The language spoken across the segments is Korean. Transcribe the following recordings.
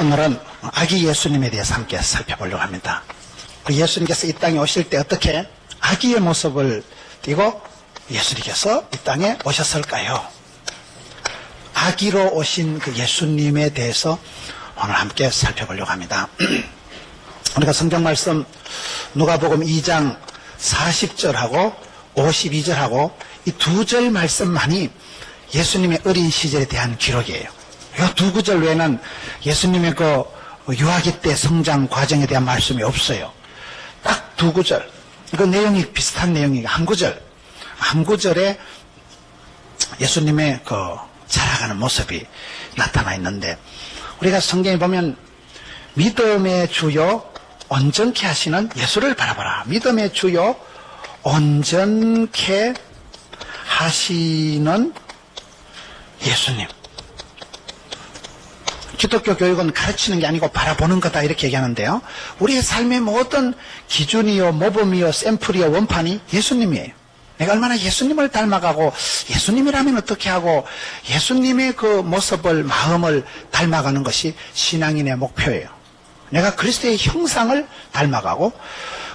오늘은 아기 예수님에 대해서 함께 살펴보려고 합니다. 예수님께서 이 땅에 오실 때 어떻게 아기의 모습을 띠고 예수님께서 이 땅에 오셨을까요? 아기로 오신 그 예수님에 대해서 오늘 함께 살펴보려고 합니다. 우리가 성경 말씀 누가복음 2장 40절하고 52절하고 이 두 절 말씀만이 예수님의 어린 시절에 대한 기록이에요. 이 두 구절 외에는 예수님의 그 유아기 때 성장 과정에 대한 말씀이 없어요. 딱 두 구절. 그 내용이 비슷한 내용이 한 구절에 예수님의 그 자라가는 모습이 나타나 있는데, 우리가 성경에 보면 믿음의 주요 온전케 하시는 예수를 바라봐라. 믿음의 주요 온전케 하시는 예수님. 기독교 교육은 가르치는 게 아니고 바라보는 거다 이렇게 얘기하는데요. 우리의 삶의 모든 기준이요 모범이요 샘플이요 원판이 예수님이에요. 내가 얼마나 예수님을 닮아가고 예수님이라면 어떻게 하고 예수님의 그 모습을 마음을 닮아가는 것이 신앙인의 목표예요. 내가 그리스도의 형상을 닮아가고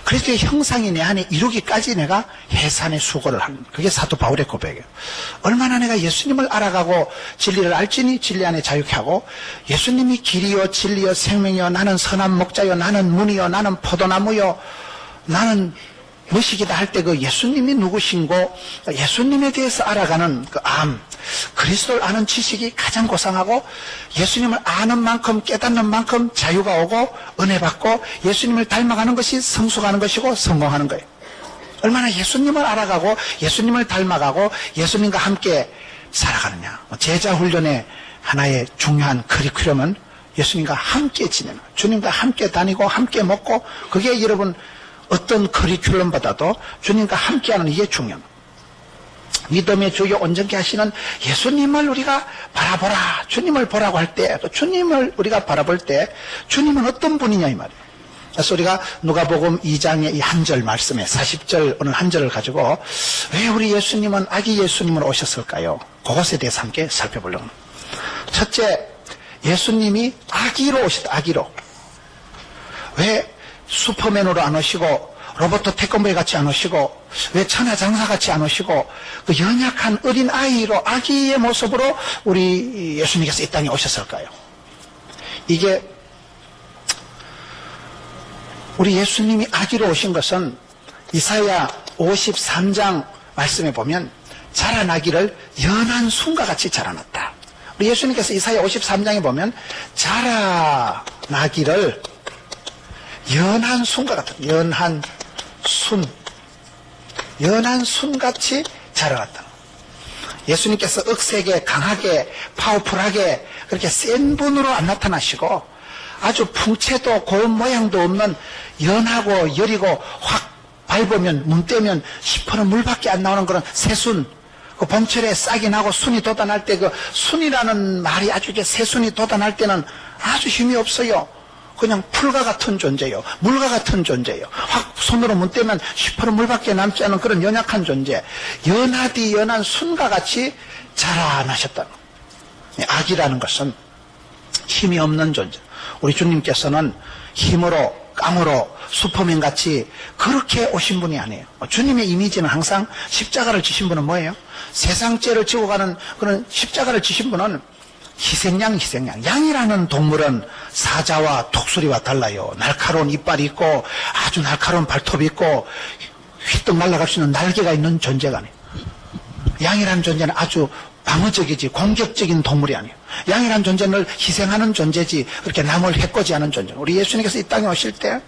그리스도의 형상이 내 안에 이루기까지 내가 해산의 수고를 하는, 그게 사도 바울의 고백이에요. 얼마나 내가 예수님을 알아가고 진리를 알지니 진리 안에 자유케 하고, 예수님이 길이요 진리요 생명이요 나는 선한 목자요 나는 문이요 나는 포도나무요 나는 무엇이기다 할 때 그 예수님이 누구신고 예수님에 대해서 알아가는 그 그리스도를 아는 지식이 가장 고상하고, 예수님을 아는 만큼 깨닫는 만큼 자유가 오고 은혜 받고 예수님을 닮아가는 것이 성숙하는 것이고 성공하는 거예요. 얼마나 예수님을 알아가고 예수님을 닮아가고 예수님과 함께 살아가느냐. 제자 훈련의 하나의 중요한 커리큘럼은 예수님과 함께 지내는, 주님과 함께 다니고 함께 먹고, 그게 여러분 어떤 커리큘럼보다도 주님과 함께하는 이게 중요합니다. 믿음의 주요 온전케 하시는 예수님을 우리가 바라보라. 주님을 보라고 할 때, 주님을 우리가 바라볼 때 주님은 어떤 분이냐 이 말이에요. 그래서 우리가 누가복음 2장의 이 한 절 말씀에 40절 오늘 한 절을 가지고 왜 우리 예수님은 아기 예수님으로 오셨을까요? 그것에 대해서 함께 살펴보려고 합니다. 첫째, 예수님이 아기로 오셨다. 아기로. 왜 슈퍼맨으로 안 오시고 로버트 태권브이 같이 안 오시고 왜 천하장사 같이 안 오시고 그 연약한 어린 아이로 아기의 모습으로 우리 예수님께서 이 땅에 오셨을까요? 이게 우리 예수님이 아기로 오신 것은 이사야 53장 말씀에 보면 자라나기를 연한 순과 같이 자라났다. 우리 예수님께서 이사야 53장에 보면 자라나기를 연한 순과 같은, 연한 순같이 자라났다. 예수님께서 억세게 강하게 파워풀하게 그렇게 센 분으로 안 나타나시고 아주 풍채도 고운 모양도 없는 연하고 여리고 확 밟으면 눈 떼면 시퍼런 물밖에 안 나오는 그런 새순, 그 봄철에 싹이 나고 순이 돋아날 때 그 순이라는 말이 아주 이제 새순이 돋아날 때는 아주 힘이 없어요. 그냥 풀과 같은 존재요. 물과 같은 존재요. 확 손으로 문대면 시퍼런 물밖에 남지 않은 그런 연약한 존재. 연하디 연한 순과 같이 자라나셨다. 아기라는 것은 힘이 없는 존재. 우리 주님께서는 힘으로 깡으로 슈퍼맨 같이 그렇게 오신 분이 아니에요. 주님의 이미지는 항상 십자가를 지신 분은 뭐예요? 세상 죄를 지고 가는 그런 십자가를 지신 분은 희생양. 양이라는 동물은 사자와 독수리와 달라요. 날카로운 이빨이 있고 아주 날카로운 발톱이 있고 휘떡 날아갈 수 있는 날개가 있는 존재가 아니에요. 양이라는 존재는 아주 방어적이지 공격적인 동물이 아니에요. 양이라는 존재는 희생하는 존재지 그렇게 남을 해코지하는 존재. 우리 예수님께서 이 땅에 오실 때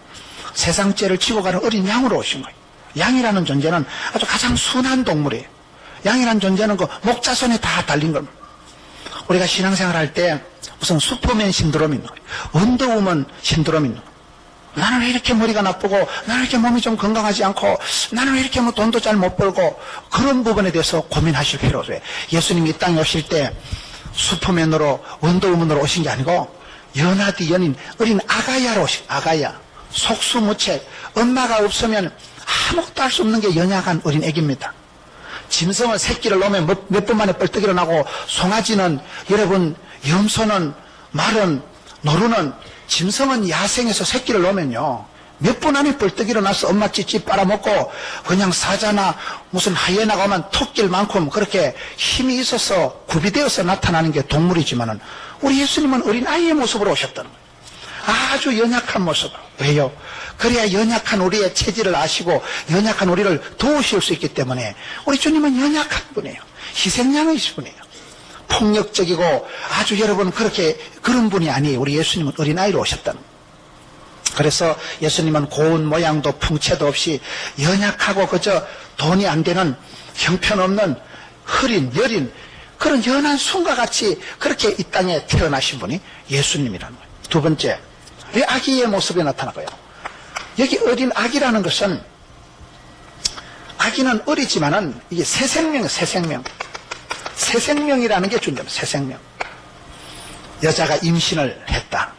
세상 죄를 지고 가는 어린 양으로 오신 거예요. 양이라는 존재는 아주 가장 순한 동물이에요. 양이라는 존재는 그 목자손에 다 달린 겁니다. 우리가 신앙생활 할 때 무슨 슈퍼맨 신드롬이 있는 거예요. 원더우먼 신드롬이 있는 거예요. 나는 왜 이렇게 머리가 나쁘고 나는 왜 이렇게 몸이 좀 건강하지 않고 나는 왜 이렇게 뭐 돈도 잘 못 벌고, 그런 부분에 대해서 고민하실 필요 없어요. 예수님이 이 땅에 오실 때 슈퍼맨으로 원더우먼으로 오신 게 아니고 연하디 연인 어린 아가야로 오신, 아가야 속수무책, 엄마가 없으면 아무것도 할 수 없는 게 연약한 어린 애기입니다. 짐승은 새끼를 놓으면 몇 분 만에 뻘떡 일어나고, 송아지는 여러분, 염소는 말은 노루는 짐승은 야생에서 새끼를 놓으면요 몇 분 안에 벌떡 일어나서 엄마 찌찌 빨아먹고 그냥 사자나 무슨 하이에나가 오면 토끼일 만큼 그렇게 힘이 있어서 구비되어서 나타나는 게 동물이지만은 우리 예수님은 어린아이의 모습으로 오셨다는 거예요. 아주 연약한 모습으로. 왜요? 그래야 연약한 우리의 체질을 아시고 연약한 우리를 도우실 수 있기 때문에 우리 주님은 연약한 분이에요. 희생양이신 분이에요. 폭력적이고 아주 여러분 그런 분이 아니에요. 우리 예수님은 어린아이로 오셨다는 거예요. 그래서 예수님은 고운 모양도 풍채도 없이 연약하고 그저 돈이 안 되는 형편없는 흐린 여린 그런 연한 순과 같이 그렇게 이 땅에 태어나신 분이 예수님이라는 거예요. 두 번째, 왜 아기의 모습이 나타나고요? 여기 어린 아기라는 것은 아기는 어리지만은 이게 새 생명이에요. 새 생명. 새 생명이라는 게 존재합니다. 새 생명. 여자가 임신을 했다.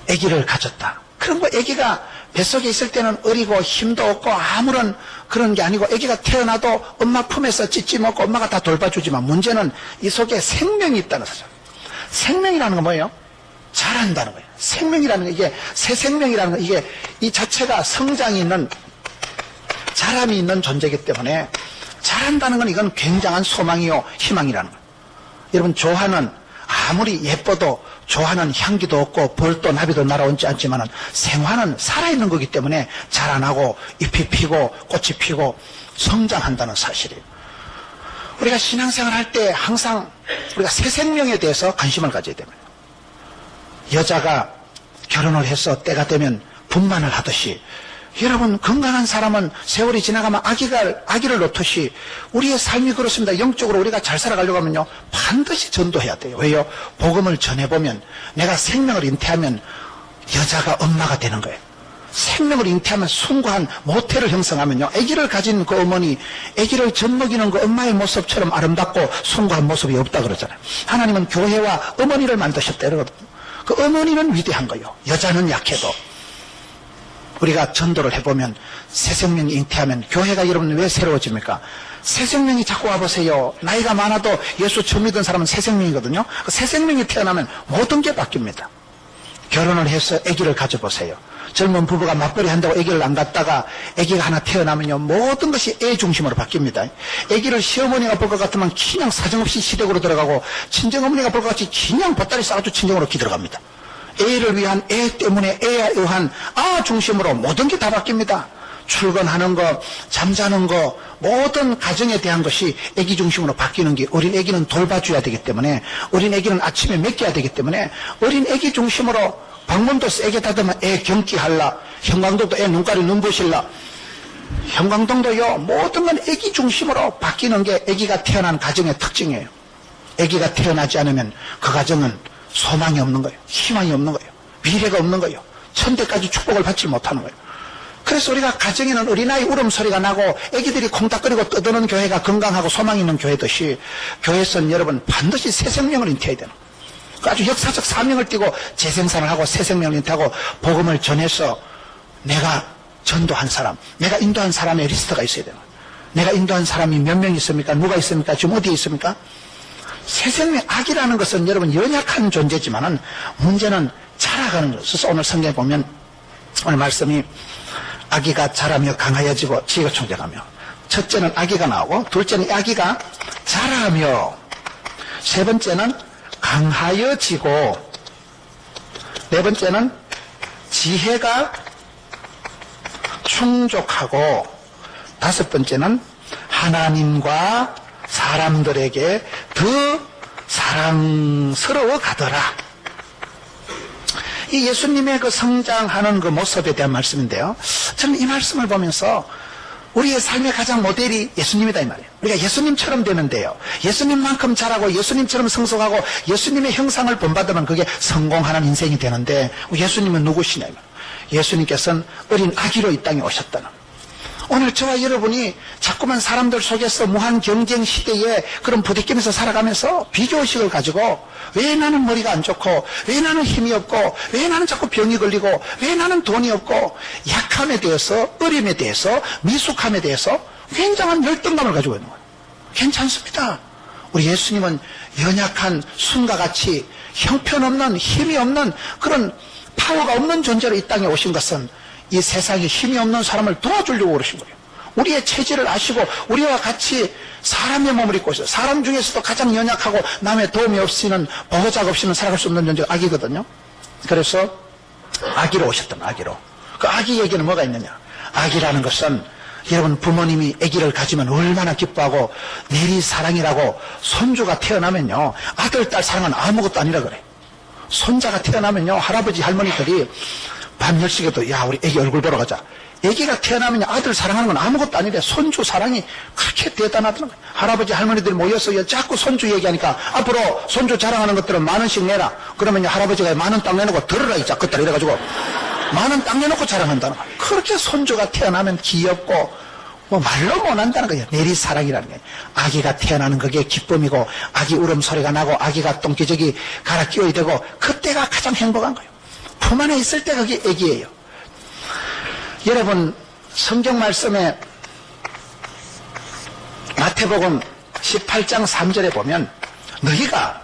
아기를 가졌다. 그런 거 아기가 뱃속에 있을 때는 어리고 힘도 없고 아무런 그런 게 아니고 아기가 태어나도 엄마 품에서 찢지 먹고 엄마가 다 돌봐주지만 문제는 이 속에 생명이 있다는 거죠. 생명이라는 건 뭐예요? 자란다는 거예요. 생명이라는 거 이게 새 생명이라는 거 이게 이 자체가 성장이 있는 자람이 있는 존재이기 때문에 자란다는 건 이건 굉장한 소망이요 희망이라는 거예요. 여러분 조화는 아무리 예뻐도 조화는 향기도 없고 벌도 나비도 날아오지 않지만은 생화는 살아있는 거기 때문에 자라나고 잎이 피고 꽃이 피고 성장한다는 사실이에요. 우리가 신앙생활 할 때 항상 우리가 새 생명에 대해서 관심을 가져야 됩니다. 여자가 결혼을 해서 때가 되면 분만을 하듯이 여러분 건강한 사람은 세월이 지나가면 아기를 놓듯이 우리의 삶이 그렇습니다. 영적으로 우리가 잘 살아가려고 하면요 반드시 전도해야 돼요. 왜요? 복음을 전해보면 내가 생명을 잉태하면 여자가 엄마가 되는 거예요. 생명을 잉태하면 숭고한 모태를 형성하면요 아기를 가진 그 어머니 아기를 젖먹이는 그 엄마의 모습처럼 아름답고 숭고한 모습이 없다 그러잖아요. 하나님은 교회와 어머니를 만드셨다 이러거든요. 그 어머니는 위대한 거예요. 여자는 약해도. 우리가 전도를 해보면 새 생명이 잉태하면 교회가 여러분 왜 새로워집니까? 새 생명이 자꾸 와보세요. 나이가 많아도 예수 처음 믿은 사람은 새 생명이거든요. 그 새 생명이 태어나면 모든 게 바뀝니다. 결혼을 해서 아기를 가져보세요. 젊은 부부가 맞벌이 한다고 아기를 안 갖다가 아기가 하나 태어나면요 모든 것이 애 중심으로 바뀝니다. 아기를 시어머니가 볼 것 같으면 그냥 사정없이 시댁으로 들어가고 친정어머니가 볼 것 같이 그냥 보따리 싸가지고 친정으로 기들어갑니다. 애를 위한 애 때문에 애에 의한 중심으로 모든 게 다 바뀝니다. 출근하는 거, 잠자는 거, 모든 가정에 대한 것이 애기 중심으로 바뀌는 게 어린 애기는 돌봐줘야 되기 때문에 어린 애기는 아침에 먹여야 되기 때문에 어린 애기 중심으로 방문도 세게 닫으면 애 경기할라 형광등도 애 눈가리 눈부실라 형광등도요 모든 건 애기 중심으로 바뀌는 게 애기가 태어난 가정의 특징이에요. 애기가 태어나지 않으면 그 가정은 소망이 없는 거예요. 희망이 없는 거예요. 미래가 없는 거예요. 천대까지 축복을 받지 못하는 거예요. 그래서 우리가 가정에는 어린아이 울음소리가 나고 애기들이 콩닥거리고 떠드는 교회가 건강하고 소망이 있는 교회듯이 교회에서는 여러분 반드시 새 생명을 잉태해야 되는 거예요. 아주 역사적 사명을 띠고 재생산을 하고 새 생명을 잉태하고 복음을 전해서 내가 전도한 사람, 내가 인도한 사람의 리스트가 있어야 되는 거예요. 내가 인도한 사람이 몇 명 있습니까? 누가 있습니까? 지금 어디에 있습니까? 새 생명, 악이라는 것은 여러분 연약한 존재지만은 문제는 자라가는 거예요. 그래서 오늘 성경에 보면 오늘 말씀이 아기가 자라며 강하여지고 지혜가 충족하며 첫째는 아기가 나오고 둘째는 아기가 자라며 세 번째는 강하여지고 네 번째는 지혜가 충족하고 다섯 번째는 하나님과 사람들에게 더 사랑스러워 가더라. 이 예수님의 그 성장하는 그 모습에 대한 말씀인데요. 저는 이 말씀을 보면서 우리의 삶의 가장 모델이 예수님이다 이 말이에요. 우리가 예수님처럼 되면 돼요. 예수님만큼 자라고 예수님처럼 성숙하고 예수님의 형상을 본받으면 그게 성공하는 인생이 되는데 예수님은 누구시냐 이 말이에요. 예수님께서는 어린 아기로 이 땅에 오셨다는 거예요. 오늘 저와 여러분이 자꾸만 사람들 속에서 무한 경쟁 시대에 그런 부대끼면서 살아가면서 비교의식을 가지고 왜 나는 머리가 안 좋고 왜 나는 힘이 없고 왜 나는 자꾸 병이 걸리고 왜 나는 돈이 없고 약함에 대해서 어림에 대해서 미숙함에 대해서 굉장한 열등감을 가지고 있는 거예요. 괜찮습니다. 우리 예수님은 연약한 순과 같이 형편없는, 힘이 없는, 그런 파워가 없는 존재로 이 땅에 오신 것은 이 세상에 힘이 없는 사람을 도와주려고 그러신 거예요. 우리의 체질을 아시고 우리와 같이 사람의 몸을 입고 있어요. 사람 중에서도 가장 연약하고 남의 도움이 없이는, 보호자가 없이는 살아갈 수 없는 존재가 아기거든요. 그래서 아기로 오셨던, 아기로. 그 아기 얘기는 뭐가 있느냐. 아기라는 것은 여러분, 부모님이 아기를 가지면 얼마나 기뻐하고 내리사랑이라고. 손주가 태어나면요, 아들 딸 사랑은 아무것도 아니라 그래. 손자가 태어나면요, 할아버지 할머니들이 밤 10시에도 야 우리 아기 얼굴 보러 가자. 아기가 태어나면 아들 사랑하는 건 아무것도 아니래. 손주 사랑이 그렇게 대단하다는 거예요. 할아버지 할머니들이 모여서 자꾸 손주 얘기하니까 앞으로 손주 자랑하는 것들은 10,000원씩 내라. 그러면 할아버지가 10,000원 딱 내놓고 들으라 이 작것들 이래가지고 10,000원 딱 내놓고 자랑한다는 거예요. 그렇게 손주가 태어나면 귀엽고 뭐 말로 못한다는 거예요. 내리사랑이라는 거예요. 아기가 태어나는 그게 기쁨이고, 아기 울음소리가 나고, 아기가 똥기저귀 갈아 끼워야 되고, 그때가 가장 행복한 거예요. 품 안에 있을 때 그게 아기예요. 여러분, 성경 말씀에 마태복음 18장 3절에 보면, 너희가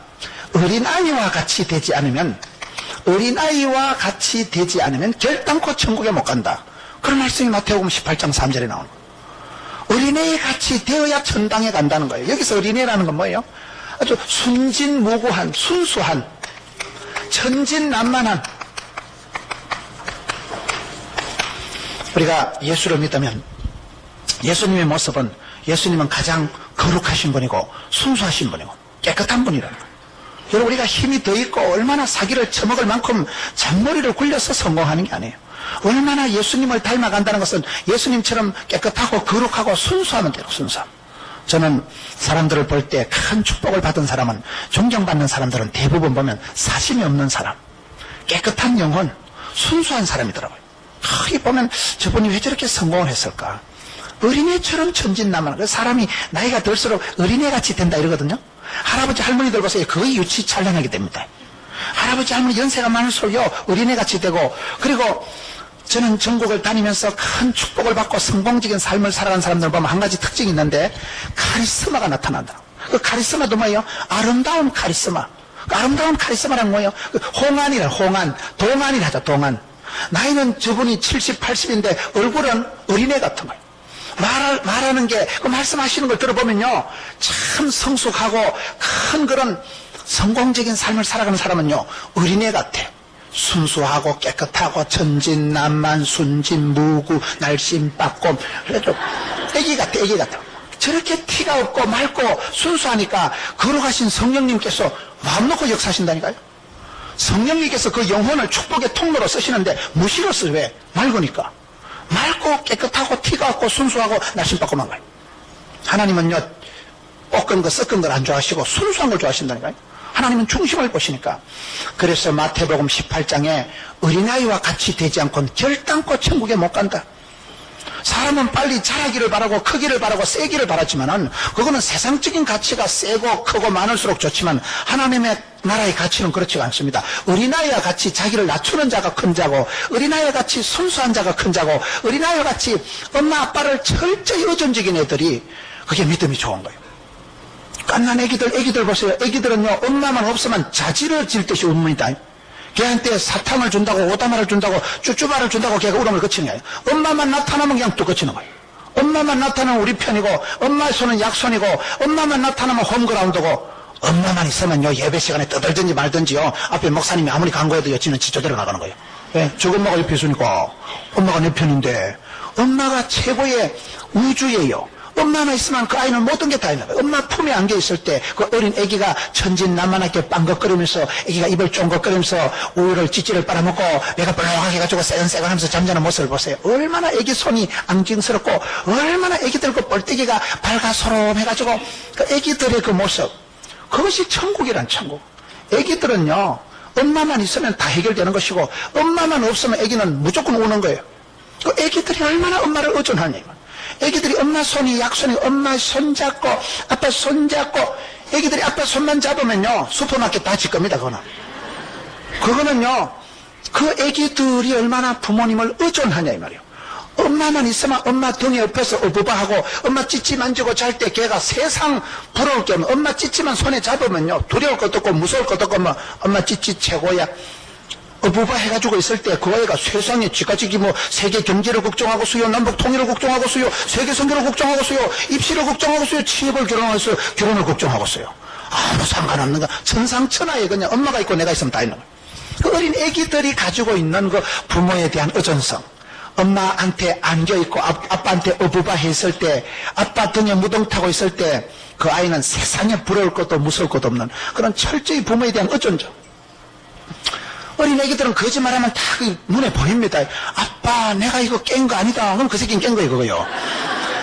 어린아이와 같이 되지 않으면 결단코 천국에 못 간다. 그런 말씀이 마태복음 18장 3절에 나오는 거예요. 어린애 같이 되어야 천당에 간다는 거예요. 여기서 어린애라는 건 뭐예요? 아주 순진무구한, 순수한, 천진난만한. 우리가 예수를 믿으면 예수님의 모습은, 예수님은 가장 거룩하신 분이고 순수하신 분이고 깨끗한 분이라는 거예요. 여러분, 우리가 힘이 더 있고 얼마나 사기를 처먹을 만큼 잔머리를 굴려서 성공하는 게 아니에요. 얼마나 예수님을 닮아간다는 것은 예수님처럼 깨끗하고 거룩하고 순수하면 돼요. 순수함. 저는 사람들을 볼 때 큰 축복을 받은 사람은, 존경받는 사람들은 대부분 보면 사심이 없는 사람, 깨끗한 영혼, 순수한 사람이더라고요. 거기 보면 저분이 왜 저렇게 성공을 했을까? 어린애처럼 천진난만한, 사람이 나이가 들수록 어린애같이 된다 이러거든요. 할아버지 할머니들 보세요. 거의 유치찬란하게 됩니다. 할아버지 할머니 연세가 많을수록요 어린애같이 되고, 그리고 저는 전국을 다니면서 큰 축복을 받고 성공적인 삶을 살아가는 사람들 보면 한 가지 특징이 있는데, 카리스마가 나타난다. 그 카리스마도 뭐예요? 아름다운 카리스마. 그 아름다운 카리스마란 뭐예요? 그 홍안이라, 홍안. 동안이라죠, 동안. 나이는 저분이 70, 80인데 얼굴은 어린애 같은 거예요. 말하는 게, 그 말씀하시는 걸 들어보면요, 참 성숙하고 큰 그런 성공적인 삶을 살아가는 사람은요, 어린애 같아. 순수하고 깨끗하고 천진난만, 순진무구, 날씬빠꼼. 그래도 애기 같아, 애기 같아. 저렇게 티가 없고 맑고 순수하니까 거룩하신 성령님께서 마음 놓고 역사하신다니까요. 성령님께서 그 영혼을 축복의 통로로 쓰시는데 무시로 쓰. 왜? 맑으니까. 맑고 깨끗하고 티가 없고 순수하고 날씬빠꼼한 거예요. 하나님은요, 볶은 거 섞은 걸 안 좋아하시고 순수한 걸 좋아하신다니까요. 하나님은 중심을 보시니까. 그래서 마태복음 18장에 어린아이와 같이 되지 않고는 결단코 천국에 못 간다. 사람은 빨리 자라기를 바라고 크기를 바라고 세기를 바라지만은, 그거는 세상적인 가치가 세고 크고 많을수록 좋지만 하나님의 나라의 가치는 그렇지가 않습니다. 어린아이와 같이 자기를 낮추는 자가 큰 자고, 어린아이와 같이 순수한 자가 큰 자고, 어린아이와 같이 엄마 아빠를 철저히 의존적인 애들이, 그게 믿음이 좋은 거예요. 깐난 애기들 보세요. 애기들은요, 엄마만 없으면 자지러질 듯이 웁니다. 걔한테 사탕을 준다고, 오다마를 준다고, 쭈쭈바를 준다고 걔가 울음을 그치는 거예요. 엄마만 나타나면 그냥 또 그치는 거예요. 엄마만 나타나면 우리 편이고, 엄마의 손은 약손이고, 엄마만 나타나면 홈그라운드고, 엄마만 있으면요, 예배 시간에 떠들든지 말든지요, 앞에 목사님이 아무리 간거해도 여친은 지쳐대로 나가는 거예요. 왜? 저 엄마가 옆에 있으니까, 엄마가 내 편인데, 엄마가 최고의 우주예요. 엄마만 있으면 그 아이는 모든 게 다 있는 거예요. 엄마 품에 안겨 있을 때 그 어린 아기가 천진난만하게 빵긋거리면서, 아기가 입을 쫑긋거리면서 우유를 찌찌를 빨아먹고 배가 벌렁하게 해가지고 새근새근하면서 잠자는 모습을 보세요. 얼마나 아기 손이 앙증스럽고, 얼마나 아기들 그 뻘떼기가 발가소롬해가지고 그 아기들의 그 모습, 그것이 천국이란 천국. 아기들은요, 엄마만 있으면 다 해결되는 것이고, 엄마만 없으면 아기는 무조건 우는 거예요. 그 아기들이 얼마나 엄마를 의존하냐. 애기들이 엄마 손이 약손이, 엄마 손 잡고 아빠 손 잡고, 애기들이 아빠 손만 잡으면요 슈퍼마켓 다 질 겁니다. 그거는요, 그 애기들이 얼마나 부모님을 의존하냐 이 말이에요. 엄마만 있으면 엄마 등에 엎혀서 어부바하고 엄마 찌찌 만지고 잘 때 걔가 세상 부러울 게 없는 엄마 찌찌만 손에 잡으면요 두려울 것도 없고 무서울 것도 없고 엄마 찌찌 최고야. 어부바 해가지고 있을 때 그 아이가 세상에 지가지기 세계 경제를 걱정하고 수요, 남북 통일을 걱정하고 수요, 세계 선교를 걱정하고 수요, 입시를 걱정하고 수요, 취업을 결혼해서 결혼을 걱정하고 수요. 아무 상관없는 거 천상천하에 그냥 엄마가 있고 내가 있으면 다 있는 거예요. 그 어린 애기들이 가지고 있는 그 부모에 대한 의존성, 엄마한테 안겨있고 아빠한테 어부바 했을 때, 아빠 등에 무동 타고 있을 때 그 아이는 세상에 부러울 것도 무서울 것도 없는 그런 철저히 부모에 대한 의존적. 어린 애기들은 거짓말하면 다 눈에 보입니다. 아빠 내가 이거 깬 거 아니다. 그럼 그 새끼는 깬 거예요 그거요.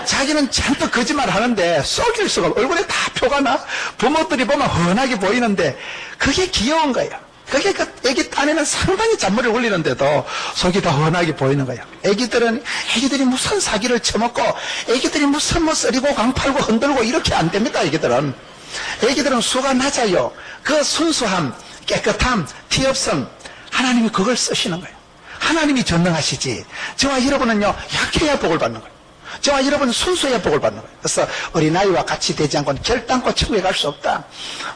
자기는 잔뜩 거짓말 하는데 속일 수가 없고 얼굴에 다 표가 나. 부모들이 보면 훤하게 보이는데 그게 귀여운 거예요. 그게 그 애기 딴에는 상당히 잔머리를 올리는데도 속이 다 훤하게 보이는 거예요. 애기들이 무슨 사기를 쳐먹고 애기들이 무슨 썰이고 강팔고 흔들고 이렇게 안 됩니다. 애기들은 수가 낮아요. 그 순수함, 깨끗함, 티 없음, 하나님이 그걸 쓰시는 거예요. 하나님이 전능하시지. 저와 여러분은요 약해야 복을 받는 거예요. 저와 여러분은 순수해야 복을 받는 거예요. 그래서 어린아이와 같이 되지 않고는 결단코 천국에 갈 수 없다.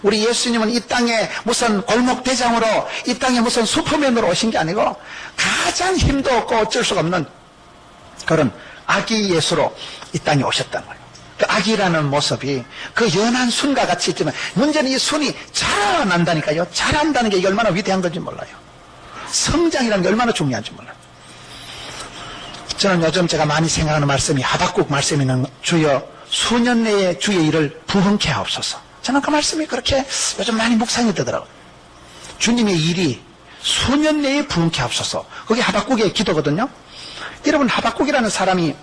우리 예수님은 이 땅에 무슨 골목대장으로, 이 땅에 무슨 슈퍼맨으로 오신 게 아니고 가장 힘도 없고 어쩔 수가 없는 그런 아기 예수로 이 땅에 오셨다는 거예요. 그 아기라는 모습이 그 연한 순과 같이 있지만 문제는 이 순이 자라난다니까요. 자란다는 게 이게 얼마나 위대한 건지 몰라요. 성장이라는 게 얼마나 중요한지 몰라요. 저는 요즘 제가 많이 생각하는 말씀이 하박국 말씀이는 주여 수년 내에 주의 일을 부흥케 하옵소서. 저는 그 말씀이 그렇게 요즘 많이 묵상이 되더라고요. 주님의 일이 수년 내에 부흥케 하옵소서. 그게 하박국의 기도거든요. 여러분 하박국이라는 사람이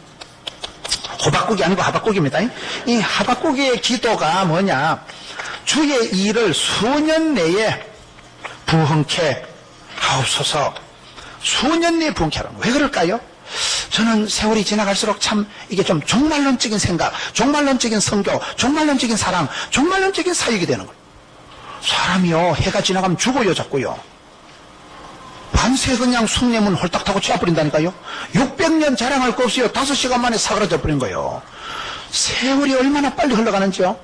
호박국이 아니고 하박국입니다. 이 하박국의 기도가 뭐냐, 주의 일을 수년 내에 부흥케 하옵소서. 수년 내에 부흥케 하라는 거예요. 왜 그럴까요? 저는 세월이 지나갈수록 참 이게 좀 종말론적인 생각, 종말론적인 선교, 종말론적인 사랑, 종말론적인 사역이 되는 거예요. 사람이요 해가 지나가면 죽어요 자꾸요. 밤새 그냥 숭례문 홀딱 타고 치워버린다니까요. 600년 자랑할 거 없이요 5시간 만에 사그라져 버린 거예요. 세월이 얼마나 빨리 흘러가는지요.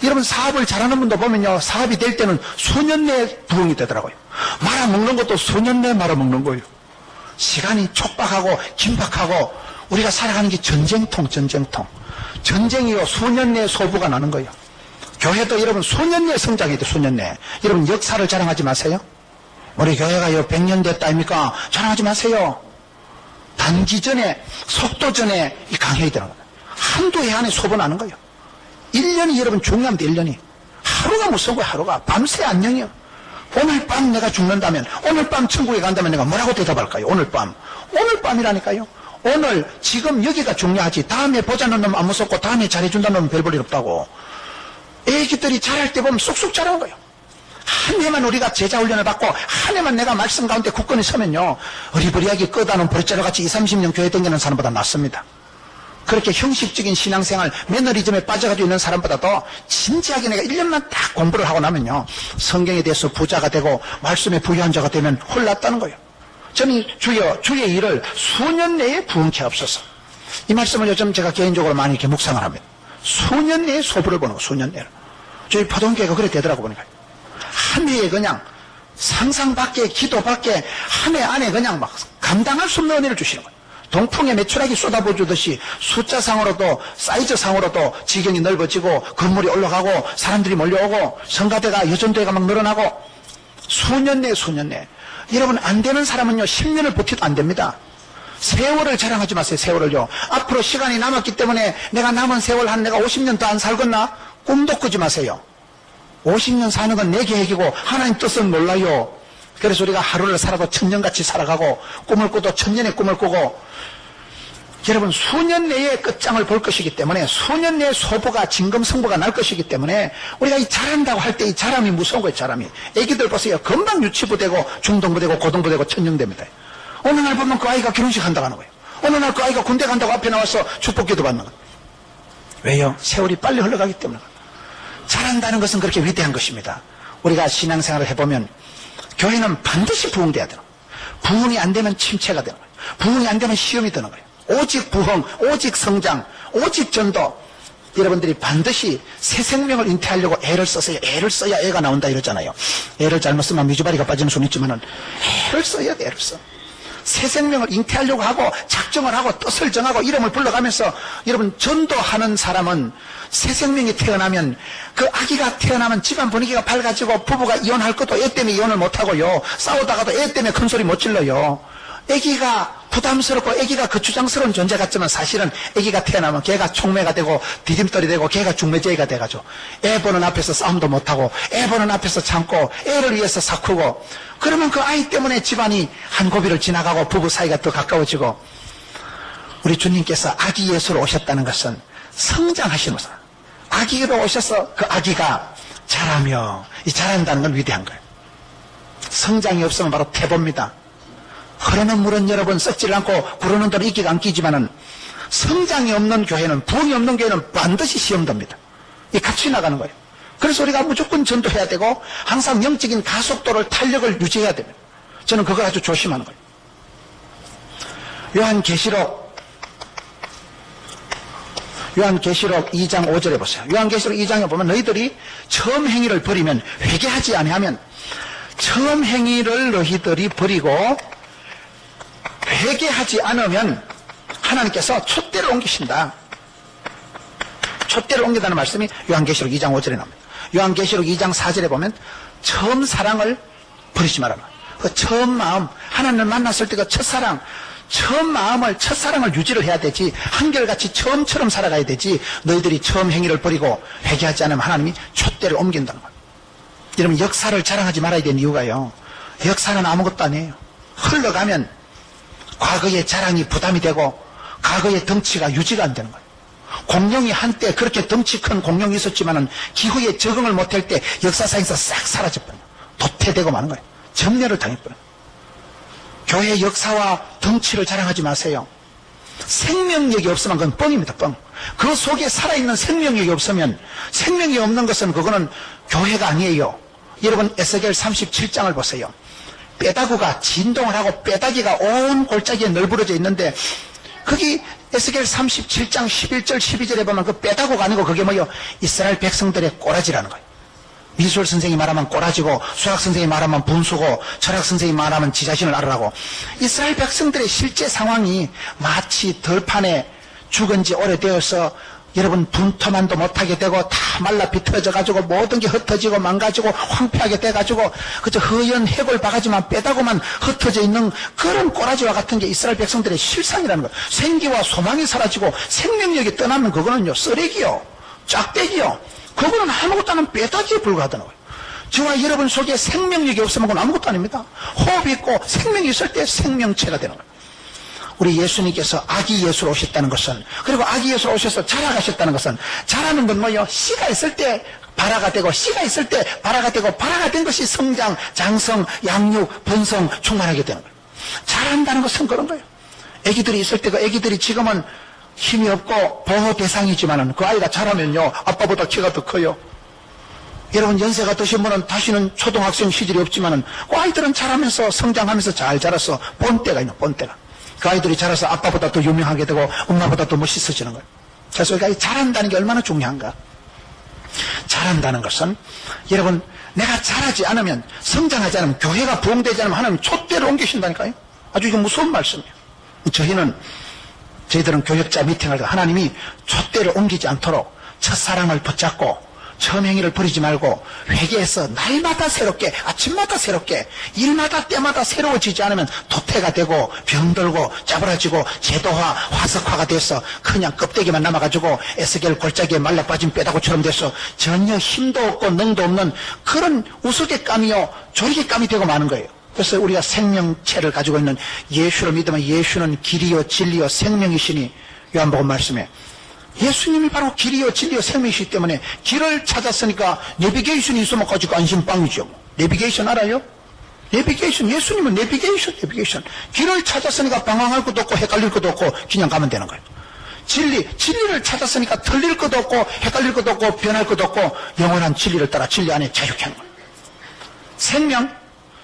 여러분 사업을 잘하는 분도 보면요 사업이 될 때는 수년 내에 부흥이 되더라고요. 말아먹는 것도 수년 내에 말아먹는 거예요. 시간이 촉박하고 긴박하고 우리가 살아가는 게 전쟁통. 전쟁이요 수년 내에 소부가 나는 거예요. 교회도 여러분 수년 내에 성장해야 돼. 수년 내에. 여러분 역사를 자랑하지 마세요. 우리 교회가요 100년 됐다 아닙니까? 자랑하지 마세요. 단기 전에 속도 전에 강해야 되는 거예요. 한두 해 안에 소부 나는 거예요. 1년이 여러분 중요합니다. 1년이. 하루가 무서운 거예요. 하루가. 밤새 안녕이요. 오늘 밤 내가 죽는다면, 오늘 밤 천국에 간다면 내가 뭐라고 대답할까요? 오늘 밤. 오늘 밤이라니까요. 오늘 지금 여기가 중요하지. 다음에 보자는 놈 안 무섭고 다음에 잘해준다는 놈은 별 볼 일 없다고. 애기들이 자랄 때 보면 쑥쑥 자라는 거예요. 한 해만 우리가 제자 훈련을 받고 한 해만 내가 말씀 가운데 굳건히 서면요 어리버리하게 끄다놓은 버릇자루같이 20, 30년 교회 다니는 사람보다 낫습니다. 그렇게 형식적인 신앙생활 매너리즘에 빠져가지고 있는 사람보다도 진지하게 내가 1년만 딱 공부를 하고 나면요 성경에 대해서 부자가 되고 말씀에 부유한 자가 되면 홀랐다는 거예요. 저는 주의 일을 수년 내에 부흥케 하옵소서. 이 말씀을 요즘 제가 개인적으로 많이 이렇게 묵상을 합니다. 수년 내에 소부를 보는 거. 수년 내에. 저희 포동교회가 그래 되더라고 보니까 한 해에 그냥 상상 밖에 기도 밖에 한 해 안에 그냥 막 감당할 수 없는 은혜를 주시는 거예요. 동풍에 메추라기 쏟아부어주듯이 숫자상으로도 사이즈상으로도 지경이 넓어지고 건물이 올라가고 사람들이 몰려오고 성가대가 여전대가 막 늘어나고 수년 내에. 여러분 안 되는 사람은요 10년을 버텨도 안 됩니다. 세월을 자랑하지 마세요. 세월을요. 앞으로 시간이 남았기 때문에 내가 남은 세월 한 내가 50년 더 안 살겠나? 꿈도 꾸지 마세요. 50년 사는 건 내 계획이고 하나님 뜻은 몰라요. 그래서 우리가 하루를 살아도 천년같이 살아가고 꿈을 꾸도 천년의 꿈을 꾸고 여러분 수년 내에 끝장을 볼 것이기 때문에 수년 내에 소부가 진검승부가 날 것이기 때문에 우리가 이 잘한다고 할 때 이 잘함이 무서운 거예요. 잘함이. 애기들 보세요. 금방 유치부 되고 중등부 되고 고등부 되고 천년됩니다. 어느 날 보면 그 아이가 결혼식 한다고 하는 거예요. 어느 날 그 아이가 군대 간다고 앞에 나와서 축복기도 받는 거예요. 왜요? 세월이 빨리 흘러가기 때문에. 잘한다는 것은 그렇게 위대한 것입니다. 우리가 신앙생활을 해보면 교회는 반드시 부흥돼야 되는 거예요. 부흥이 안 되면 침체가 되는 거예요. 부흥이 안 되면 시험이 되는 거예요. 오직 부흥, 오직 성장, 오직 전도. 여러분들이 반드시 새 생명을 잉태하려고 애를 써서요. 애를 써야 애가 나온다 이러잖아요. 애를 잘못 쓰면 미주바리가 빠지는 수는 있지만은 애를 써야 돼, 애를 써. 새 생명을 잉태하려고 하고 작정을 하고 뜻을 정하고 이름을 불러가면서 여러분 전도하는 사람은 새 생명이 태어나면 그 아기가 태어나면 집안 분위기가 밝아지고 부부가 이혼할 것도 애 때문에 이혼을 못하고요. 싸우다가도 애 때문에 큰 소리 못 질러요. 아기가 부담스럽고 아기가 거추장스러운 존재 같지만 사실은 아기가 태어나면 걔가 촉매가 되고 디딤돌이 되고 걔가 중매제이가 돼가지고 애 보는 앞에서 싸움도 못하고 애 보는 앞에서 참고 애를 위해서 사쿠고 그러면 그 아이 때문에 집안이 한 고비를 지나가고 부부 사이가 더 가까워지고 우리 주님께서 아기 예수로 오셨다는 것은 성장하시는 것은 아기로 오셔서 그 아기가 자라며 이 자란다는 건 위대한 거예요. 성장이 없으면 바로 태보입니다. 흐르는 물은 여러분 썩질 않고 구르는 대로 이끼가 안 끼지만은 성장이 없는 교회는 부흥이 없는 교회는 반드시 시험됩니다. 이 같이 나가는 거예요. 그래서 우리가 무조건 전도해야 되고 항상 영적인 가속도를 탄력을 유지해야 됩니다. 저는 그걸 아주 조심하는 거예요. 요한계시록 2장 5절에 보세요. 요한계시록 2장에 보면 너희들이 처음 행위를 버리면 회개하지 아니하면 처음 행위를 너희들이 버리고 회개하지 않으면 하나님께서 촛대를 옮기신다. 촛대를 옮긴다는 말씀이 요한계시록 2장 5절에 나옵니다. 요한계시록 2장 4절에 보면 처음 사랑을 버리지 말아라. 그 처음 마음, 하나님을 만났을 때 그 첫사랑, 처음 마음을, 첫사랑을 유지를 해야 되지 한결같이 처음처럼 살아가야 되지 너희들이 처음 행위를 버리고 회개하지 않으면 하나님이 촛대를 옮긴다는 거예요. 여러분 역사를 자랑하지 말아야 되는 이유가요. 역사는 아무것도 아니에요. 흘러가면 과거의 자랑이 부담이 되고 과거의 덩치가 유지가 안 되는 거예요. 공룡이 한때 그렇게 덩치 큰 공룡이 있었지만은 기후에 적응을 못할 때 역사상에서 싹 사라져버려요. 도태되고 마는 거예요. 점멸을 당해버려요. 교회 역사와 덩치를 자랑하지 마세요. 생명력이 없으면 그건 뻥입니다. 뻥. 그 속에 살아있는 생명력이 없으면 생명이 없는 것은 그거는 교회가 아니에요. 여러분 에스겔 37장을 보세요. 뼈다구가 진동을 하고 뼈다귀가 온 골짜기에 널브러져 있는데 거기 에스겔 37장 11절 12절에 보면 그 뼈다구가 아니고 그게 뭐예요? 이스라엘 백성들의 꼬라지라는 거예요. 미술 선생이 말하면 꼬라지고 수학 선생이 말하면 분수고 철학 선생이 말하면 지 자신을 알으라고. 이스라엘 백성들의 실제 상황이 마치 들판에 죽은 지 오래되어서 여러분 분토만도 못하게 되고 다 말라 비틀어져 가지고 모든 게 흩어지고 망가지고 황폐하게 돼 가지고 그저 허연 해골 바가지만 빼다고만 흩어져 있는 그런 꼬라지와 같은 게 이스라엘 백성들의 실상이라는 거예요. 생기와 소망이 사라지고 생명력이 떠나면 그거는요 쓰레기요 짝대기요 그거는 아무것도 아닌 빼다기에 불과하다는 거예요. 저와 여러분 속에 생명력이 없으면 그건 아무것도 아닙니다. 호흡이 있고 생명이 있을 때 생명체가 되는 거예요. 우리 예수님께서 아기 예수로 오셨다는 것은 그리고 아기 예수로 오셔서 자라가셨다는 것은 자라는 건 뭐예요? 씨가 있을 때 발화가 되고 씨가 있을 때 발화가 되고 발화가 된 것이 성장, 장성, 양육, 번성, 충만하게 되는 거예요. 자란다는 것은 그런 거예요. 아기들이 있을 때 그 아기들이 지금은 힘이 없고 보호 대상이지만은 그 아이가 자라면요 아빠보다 키가 더 커요. 여러분 연세가 드신 분은 다시는 초등학생 시절이 없지만은 그 아이들은 자라면서 성장하면서 잘 자라서 본때가 있는 본때가. 그 아이들이 자라서 아빠보다 더 유명하게 되고 엄마보다 더 멋있어지는 거예요. 그래서 우리가 자란다는 게 얼마나 중요한가. 자란다는 것은 여러분 내가 자라지 않으면 성장하지 않으면 교회가 부흥되지 않으면 하나님 촛대를 옮기신다니까요. 아주 이거 무서운 말씀이에요. 저희들은 교역자 미팅할 때 하나님이 촛대를 옮기지 않도록 첫사랑을 붙잡고 처음 행위를 버리지 말고 회개해서 날마다 새롭게 아침마다 새롭게 일마다 때마다 새로워지지 않으면 도태가 되고 병들고 짜부라지고 제도화 화석화가 돼서 그냥 껍데기만 남아가지고 에스겔 골짜기에 말라빠진 뼈다구처럼 돼서 전혀 힘도 없고 능도 없는 그런 우스갯감이요 조리개감이 되고 마는 거예요. 그래서 우리가 생명체를 가지고 있는 예수를 믿으면 예수는 길이요 진리요 생명이시니 요한복음 말씀에 예수님이 바로 길이요 진리요 생명이시기 때문에 길을 찾았으니까 내비게이션이 있으면 가지고 안심빵이죠. 내비게이션 알아요? 내비게이션 예수님은 내비게이션 길을 찾았으니까 방황할 것도 없고 헷갈릴 것도 없고 그냥 가면 되는 거예요. 진리를 찾았으니까 틀릴 것도 없고 헷갈릴 것도 없고 변할 것도 없고 영원한 진리를 따라 진리 안에 자유케 하는 거예요.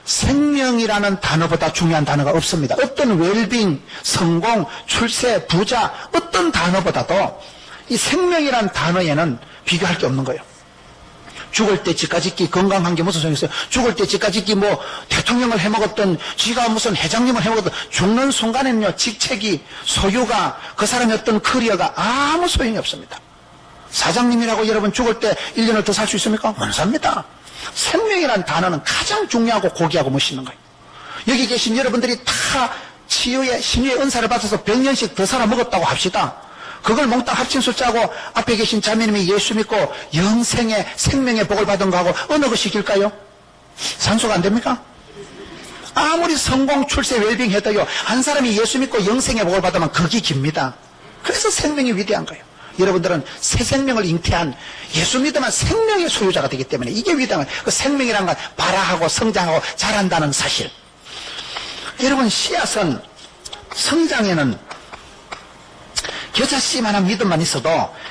생명이라는 단어보다 중요한 단어가 없습니다. 어떤 웰빙, 성공, 출세, 부자, 어떤 단어보다도 이 생명이라는 단어에는 비교할 게 없는 거예요. 죽을 때 지까짓기 건강한 게 무슨 소용이 있어요? 죽을 때 지까짓기 뭐 대통령을 해먹었던 지가 무슨 회장님을 해먹었던 죽는 순간에는요, 직책이, 소유가, 그 사람의 어떤 커리어가 아무 소용이 없습니다. 사장님이라고 여러분 죽을 때 1년을 더 살 수 있습니까? 못 삽니다. 생명이라는 단어는 가장 중요하고 고귀하고 멋있는 거예요. 여기 계신 여러분들이 다 치유의 신유의 은사를 받아서 100년씩 더 살아 먹었다고 합시다. 그걸 몽땅 합친 숫자하고 앞에 계신 자매님이 예수 믿고 영생의 생명의 복을 받은 거하고 어느 것이 길까요? 산수가 안 됩니까? 아무리 성공, 출세, 웰빙 해도요, 한 사람이 예수 믿고 영생의 복을 받으면 그게 깁니다. 그래서 생명이 위대한 거예요. 여러분들은 새 생명을 잉태한 예수 믿으면 생명의 소유자가 되기 때문에 이게 위대한 거예요. 그 생명이라는 건 발화하고 성장하고 자란다는 사실. 여러분, 씨앗은 성장에는 겨자씨만한 믿음만 있어도,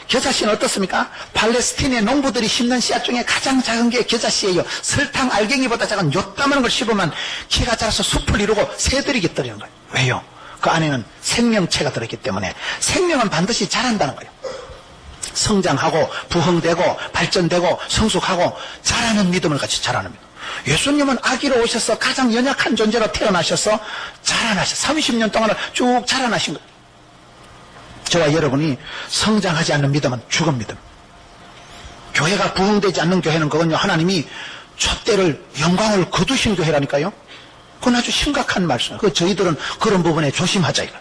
겨자씨는 어떻습니까? 팔레스틴의 농부들이 심는 씨앗 중에 가장 작은 게 겨자씨예요. 설탕 알갱이보다 작은 요따만한 걸 씹으면 키가 자라서 숲을 이루고 새들이 깃들이는 거예요. 왜요? 그 안에는 생명체가 들어있기 때문에. 생명은 반드시 자란다는 거예요. 성장하고 부흥되고 발전되고 성숙하고 자라는 믿음을 같이 자라는 믿음. 예수님은 아기로 오셔서 가장 연약한 존재로 태어나셔서 자라나셔서 30년 동안을 쭉 자라나신 거예요. 저와 여러분이 성장하지 않는 믿음은 죽은 믿음. 교회가 부흥되지 않는 교회는 그건요, 하나님이 촛대를 영광을 거두신 교회라니까요. 그건 아주 심각한 말씀이에요. 저희들은 그런 부분에 조심하자 이거.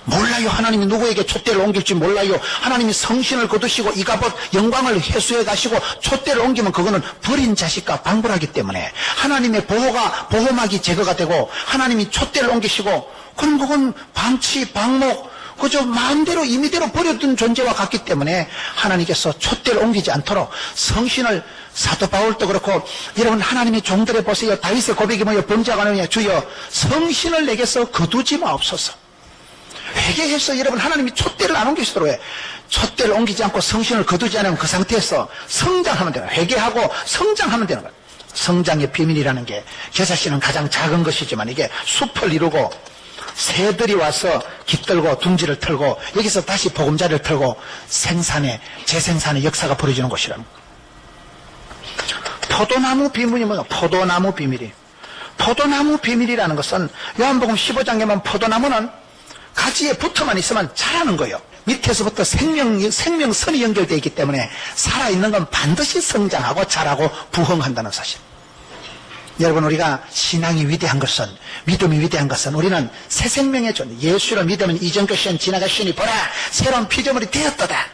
몰라요. 하나님이 누구에게 촛대를 옮길지 몰라요. 하나님이 성신을 거두시고 이가봇 영광을 회수해 가시고 촛대를 옮기면 그거는 버린 자식과 방불하기 때문에 하나님의 보호막이 제거가 되고 하나님이 촛대를 옮기시고, 그럼 그건 방치, 방목, 그저 마음대로 임의대로 버려둔 존재와 같기 때문에 하나님께서 촛대를 옮기지 않도록 성신을, 사도 바울도 그렇고, 여러분 하나님의 종들에 보세요. 다윗의 고백이 뭐예요? 범죄가 아니냐, 주여 성신을 내게서 거두지 마옵소서. 회개해서 여러분 하나님이 촛대를 안 옮기시도록 해. 촛대를 옮기지 않고 성신을 거두지 않으면 그 상태에서 성장하면 되는 거예요. 회개하고 성장하면 되는 거예요. 성장의 비밀이라는 게, 겨자씨는 가장 작은 것이지만 이게 숲을 이루고 새들이 와서 깃들고 둥지를 털고 여기서 다시 보금자리를 털고 재생산의 역사가 벌어지는 곳이라는 거예요. 포도나무 비밀이 뭐냐? 포도나무 비밀이. 포도나무 비밀이라는 것은 요한복음 15장에 보면 포도나무는 가지에 붙어만 있으면 자라는 거예요. 밑에서부터 생명선이 연결되어 있기 때문에 살아있는 건 반드시 성장하고 자라고 부흥한다는 사실. 여러분, 우리가 신앙이 위대한 것은, 믿음이 위대한 것은 우리는 새 생명의 존재, 예수를 믿으면 이전 것은 지나가시니 보라 새로운 피조물이 되었도다.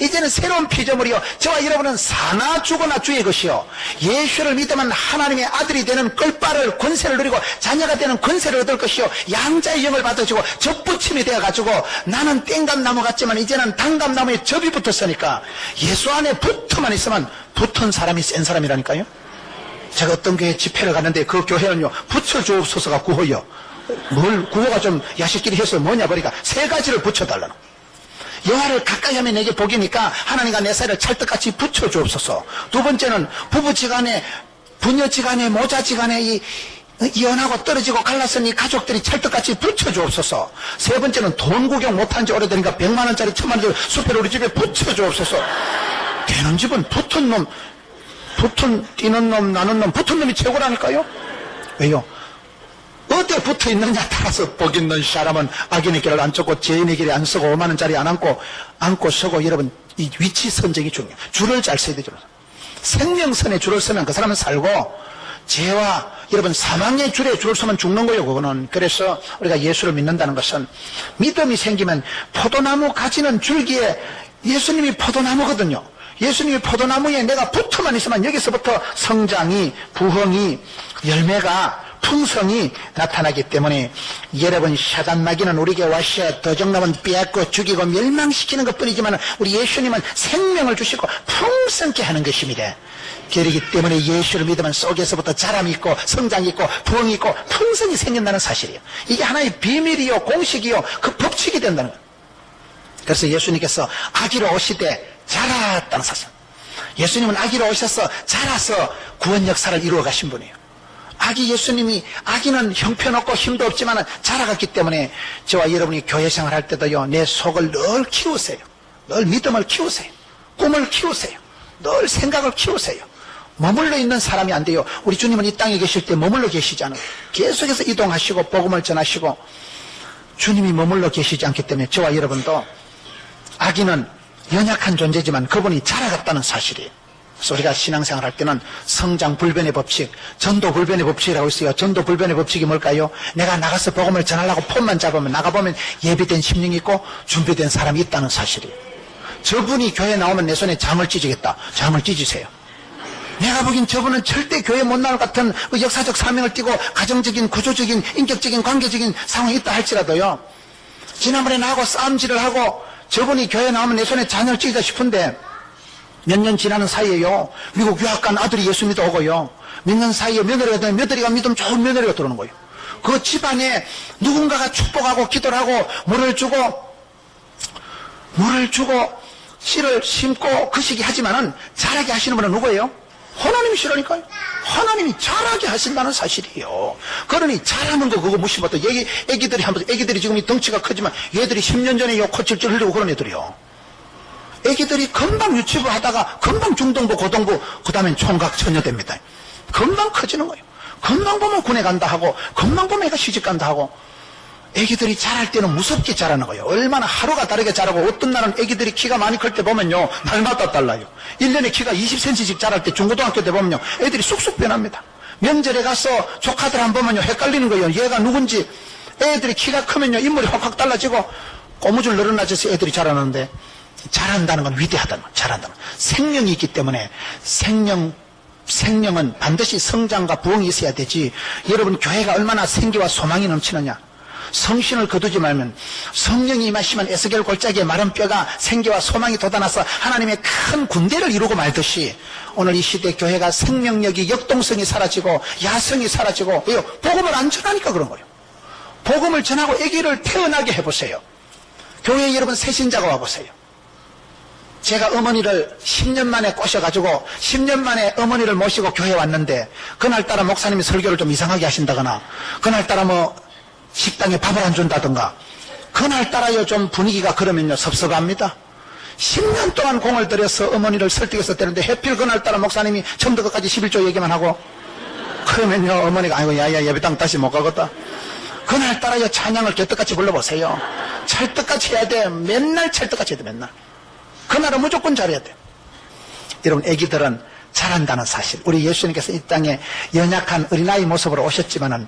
이제는 새로운 피조물이요, 저와 여러분은 사나 죽어나 주의 것이요, 예수를 믿으면 하나님의 아들이 되는 꿀빨을 권세를 누리고 자녀가 되는 권세를 얻을 것이요, 양자의 영을 받아주고 접붙임이 되어가지고 나는 땡감나무 같지만 이제는 단감나무에 접이 붙었으니까 예수 안에 붙어만 있으면 붙은 사람이 센 사람이라니까요. 제가 어떤 교회 집회를 갔는데 그 교회는요, 붙여주옵소서가 구호요. 뭘 구호가 좀 야식끼리 해서 뭐냐 보니까 세 가지를 붙여달라는. 여호와를 가까이 하면 내게 복이니까 하나님과 내 사이를 찰떡같이 붙여주옵소서. 두 번째는 부부지간에, 부녀지간에, 모자지간에 이혼하고 떨어지고 갈랐으니 가족들이 찰떡같이 붙여주옵소서. 세 번째는 돈 구경 못한 지 오래되니까 100만원짜리 1000만원짜리 수표를 우리 집에 붙여주옵소서. 되는 집은 뛰는 놈, 나는 놈, 붙은 놈이 최고라니까요. 왜요? 어디에 붙어 있느냐 따라서 복 있는 사람은 악인의 길을 안 쫓고 죄인의 길에 안 서고 5만원짜리 안 안고 서고, 여러분 이 위치 선정이 중요해요. 줄을 잘 서야 되죠. 생명선에 줄을 서면 그 사람은 살고, 죄와 여러분 사망의 줄에 줄을 서면 죽는 거예요. 그거는. 그래서 우리가 예수를 믿는다는 것은 믿음이 생기면 포도나무 가지는 줄기에, 예수님이 포도나무거든요. 예수님이 포도나무에 내가 붙어만 있으면 여기서부터 성장이, 부흥이, 열매가, 풍성이 나타나기 때문에, 여러분 사단 마귀는 우리에게 와서 도적놈은 빼앗고 죽이고 멸망시키는 것뿐이지만 우리 예수님은 생명을 주시고 풍성케 하는 것입니다. 그렇기 때문에 예수를 믿으면 속에서부터 자람이 있고 성장이 있고 부흥이 있고 풍성이 생긴다는 사실이에요. 이게 하나의 비밀이요, 공식이요, 그 법칙이 된다는 거예요. 그래서 예수님께서 아기로 오시되 자랐다는 사실. 예수님은 아기로 오셔서 자라서 구원 역사를 이루어 가신 분이에요. 아기 예수님이, 아기는 형편없고 힘도 없지만 자라갔기 때문에 저와 여러분이 교회 생활할 때도요, 내 속을 늘 키우세요. 늘 믿음을 키우세요. 꿈을 키우세요. 늘 생각을 키우세요. 머물러 있는 사람이 안 돼요. 우리 주님은 이 땅에 계실 때 머물러 계시잖아요. 계속해서 이동하시고 복음을 전하시고 주님이 머물러 계시지 않기 때문에 저와 여러분도, 아기는 연약한 존재지만 그분이 자라갔다는 사실이에요. 그래서 우리가 신앙생활 할 때는 성장 불변의 법칙, 전도 불변의 법칙이라고 있어요. 전도 불변의 법칙이 뭘까요? 내가 나가서 복음을 전하려고 폰만 잡으면, 나가보면 예비된 심령이 있고 준비된 사람이 있다는 사실이에요. 저분이 교회 나오면 내 손에 장을 찢으겠다. 장을 찢으세요. 내가 보기엔 저분은 절대 교회 못 나올 것 같은 그 역사적 사명을 띠고 가정적인, 구조적인, 인격적인, 관계적인 상황이 있다 할지라도요, 지난번에 나하고 싸움질을 하고 저분이 교회 나오면 내 손에 잔을 찢다 싶은데, 몇 년 지나는 사이에요, 미국 유학 간 아들이 예수 믿어 오고요, 몇 년 사이에 며느리가 믿음 좋은 며느리가 들어오는 거예요. 그 집안에 누군가가 축복하고 기도를 하고 물을 주고 씨를 심고 그 시기 하지만은 자라게 하시는 분은 누구예요? 하나님이시라니까요. 하나님이 자라게 하신다는 사실이에요. 그러니 자라는 거 그거 무시부터, 애기들이 지금 이 덩치가 크지만 얘들이 10년 전에 요 코칠질 흘리고 그런 애들이요. 애기들이 금방 유치부 하다가 금방 중등부, 고등부, 그 다음엔 총각 처녀 됩니다. 금방 커지는 거예요. 금방 보면 군에 간다 하고, 금방 보면 애가 시집 간다 하고, 애기들이 자랄 때는 무섭게 자라는 거예요. 얼마나 하루가 다르게 자라고, 어떤 날은 애기들이 키가 많이 클 때 보면요, 날마다 달라요. 1년에 키가 20cm씩 자랄 때, 중고등학교 때 보면요, 애들이 쑥쑥 변합니다. 명절에 가서 조카들 한 번 보면요, 헷갈리는 거예요. 얘가 누군지. 애들이 키가 크면요, 인물이 확확 달라지고, 고무줄 늘어나져서 애들이 자라는데, 자란다는 건 위대하다는 건, 자란다는 건. 생명이 있기 때문에, 생명은 반드시 성장과 부흥이 있어야 되지. 여러분, 교회가 얼마나 생기와 소망이 넘치느냐. 성신을 거두지 말면, 성령이 임하시면 에스겔 골짜기에 마른 뼈가 생기와 소망이 돋아나서 하나님의 큰 군대를 이루고 말듯이, 오늘 이 시대 교회가 생명력이, 역동성이 사라지고 야성이 사라지고, 왜요? 복음을 안 전하니까 그런 거예요. 복음을 전하고 아기를 태어나게 해보세요. 교회에 여러분 새신자가 와보세요. 제가 어머니를 10년 만에 꼬셔가지고 10년 만에 어머니를 모시고 교회에 왔는데, 그날따라 목사님이 설교를 좀 이상하게 하신다거나, 그날따라 뭐 식당에 밥을 안 준다든가, 그날따라요 좀 분위기가 그러면요 섭섭합니다. 10년 동안 공을 들여서 어머니를 설득해서 되는데, 해필 그날따라 목사님이 처음부터 끝까지 11조 얘기만 하고, 그러면요 어머니가 아이고 야야 예배당 다시 못 가겠다. 그날따라요 찬양을 개떡같이 불러보세요. 찰떡같이 해야 돼. 맨날 찰떡같이 해야 돼. 맨날. 그날은 무조건 잘해야 돼. 여러분, 애기들은 자란다는 사실. 우리 예수님께서 이 땅에 연약한 어린아이 모습으로 오셨지만은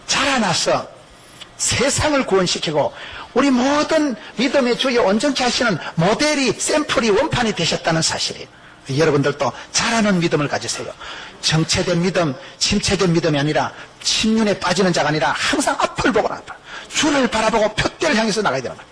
자라나서 세상을 구원시키고 우리 모든 믿음의 주여 온전케 하시는 모델이, 샘플이, 원판이 되셨다는 사실이에요. 여러분들도 자라는 믿음을 가지세요. 정체된 믿음, 침체된 믿음이 아니라, 침륜에 빠지는 자가 아니라 항상 앞을 보고 나가, 주를 바라보고 표대를 향해서 나가야 되는 거예요.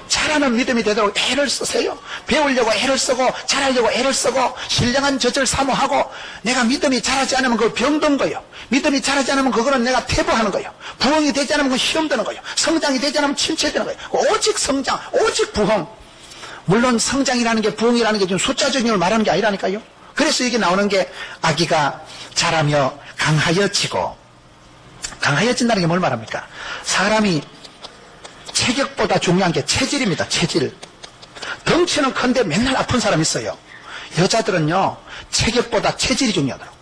자라는 믿음이 되도록 애를 쓰세요. 배우려고 애를 쓰고, 잘하려고 애를 쓰고, 신령한 젖을 사모하고. 내가 믿음이 자라지 않으면 그거 병든 거예요. 믿음이 자라지 않으면 그거는 내가 퇴보하는 거예요. 부흥이 되지 않으면 그거 시험되는 거예요. 성장이 되지 않으면 침체되는 거예요. 오직 성장, 오직 부흥. 물론 성장이라는 게, 부흥이라는 게 좀 숫자적인 걸 말하는 게 아니라니까요. 그래서 이게 나오는 게, 아기가 자라며 강하여지고, 강하여진다는 게 뭘 말합니까? 사람이 체격보다 중요한 게 체질입니다. 체질. 덩치는 큰데 맨날 아픈 사람 있어요. 여자들은요, 체격보다 체질이 중요하더라고.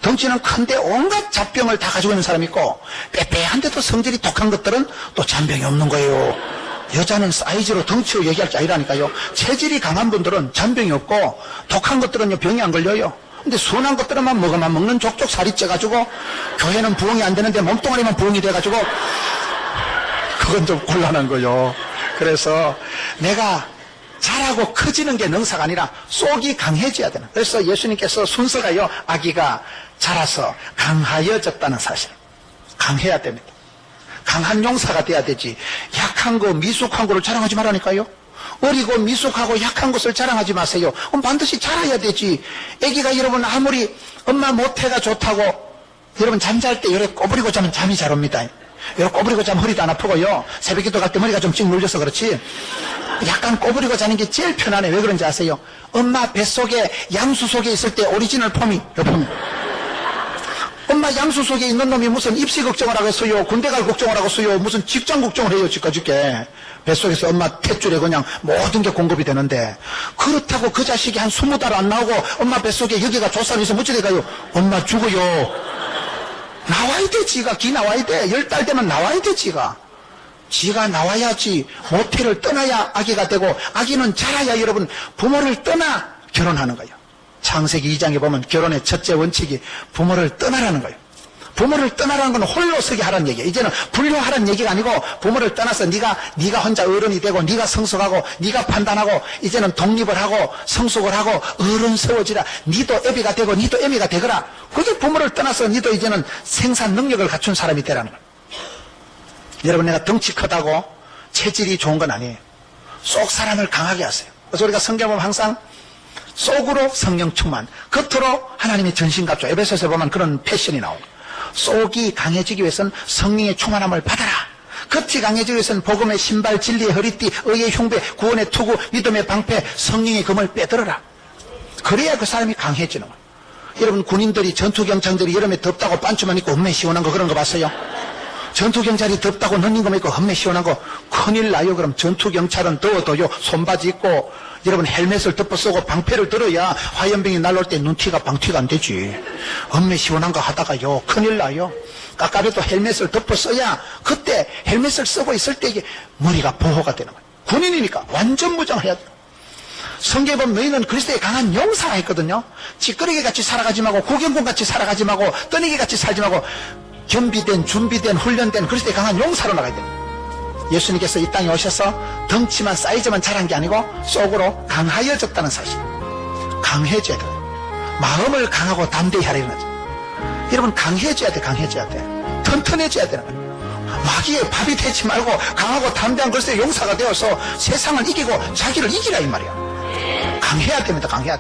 덩치는 큰데 온갖 잡병을 다 가지고 있는 사람이 있고, 빼빼한데도 성질이 독한 것들은 또 잔병이 없는 거예요. 여자는 사이즈로 덩치로 얘기할 줄 아니라니까요. 체질이 강한 분들은 잔병이 없고, 독한 것들은요 병이 안 걸려요. 근데 순한 것들만 먹는 족족 살이 쪄가지고, 교회는 부흥이 안 되는데 몸뚱아리만 부흥이 돼가지고, 그건 좀 곤란한 거요. 그래서 내가 자라고 커지는 게 능사가 아니라 속이 강해져야 되는. 그래서 예수님께서 순서가요, 아기가 자라서 강하여졌다는 사실. 강해야 됩니다. 강한 용사가 돼야 되지. 약한 거, 미숙한 거를 자랑하지 말라니까요. 어리고 미숙하고 약한 것을 자랑하지 마세요. 반드시 자라야 되지. 아기가 여러분 아무리 엄마 모태가 좋다고, 여러분 잠잘 때 이렇게 꼬부리고 자면 잠이 잘 옵니다. 이렇게 꼬부리고 자면 허리도 안 아프고요. 새벽기도 갈 때 머리가 좀 찡 눌려서 그렇지. 약간 꼬부리고 자는 게 제일 편안해. 왜 그런지 아세요? 엄마 뱃속에, 양수 속에 있을 때 오리지널 폼이, 엄마 양수 속에 있는 놈이 무슨 입시 걱정을 하겠어요? 군대 갈 걱정을 하겠어요? 무슨 직장 걱정을 해요? 집까짓게. 뱃속에서 엄마 탯줄에 그냥 모든 게 공급이 되는데, 그렇다고 그 자식이 한 20달 안 나오고 엄마 뱃속에 여기가 조산해서 무지개 가요. 엄마 죽어요. 나와야 돼. 지가 기 나와야 돼. 10달 되면 나와야 돼. 지가 나와야지. 모태를 떠나야 아기가 되고, 아기는 자라야 여러분 부모를 떠나 결혼하는 거예요. 창세기 2장에 보면 결혼의 첫째 원칙이 부모를 떠나라는 거예요. 부모를 떠나라는 건 홀로 서게 하라는 얘기예요. 이제는 분류하라는 얘기가 아니고, 부모를 떠나서 네가 혼자 어른이 되고, 네가 성숙하고, 네가 판단하고, 이제는 독립을 하고 성숙을 하고 어른스러워지라. 니도 애비가 되고 니도 애미가 되거라. 그게 부모를 떠나서 니도 이제는 생산 능력을 갖춘 사람이 되라는 거예요. 여러분, 내가 덩치 크다고 체질이 좋은 건 아니에요. 속 사람을 강하게 하세요. 그래서 우리가 성경 보면 항상 속으로 성령 충만, 겉으로 하나님의 전신갑주. 에베소서에 보면 그런 패션이 나옵니다. 속이 강해지기 위해서는 성령의 충만함을 받아라. 겉이 강해지기 위해서는 복음의 신발, 진리의 허리띠, 의의 흉배, 구원의 투구, 믿음의 방패, 성령의 검을 빼들어라. 그래야 그 사람이 강해지는 거예요. 여러분, 군인들이, 전투경찰들이 여름에 덥다고 반추만 입고 험매 시원한 거 그런 거 봤어요? 전투경찰이 덥다고 런닝거 입고 험매 시원한 거 큰일 나요. 그럼 전투경찰은 더워도요 손바지 입고 여러분 헬멧을 덮어 쓰고 방패를 들어야 화염병이 날아올 때 눈티가 방티가 안 되지. 험매 시원한 거 하다가요 큰일 나요. 깎아도 헬멧을 덮어 써야 그때 헬멧을 쓰고 있을 때 이게 머리가 보호가 되는 거예요. 군인이니까 완전 무장해야 돼요. 성경에 보면 너희는 그리스도의 강한 용사가 있거든요. 찌끄러기 같이 살아가지 말고, 구경꾼 같이 살아가지 말고, 떠내기 같이 살지 말고, 준비된 훈련된 그리스도의 강한 용사로 나가야 됩니다. 예수님께서 이 땅에 오셔서 덩치만 사이즈만 자란 게 아니고 속으로 강하여졌다는 사실. 강해져야 돼요. 마음을 강하고 담대히 하라 이런 거죠. 여러분, 강해져야 돼. 튼튼해져야 되는 거예요. 마귀의 밥이 되지 말고 강하고 담대한 그리스도의 용사가 되어서 세상을 이기고 자기를 이기라 이 말이야. 강해야 됩니다. 강해야 돼.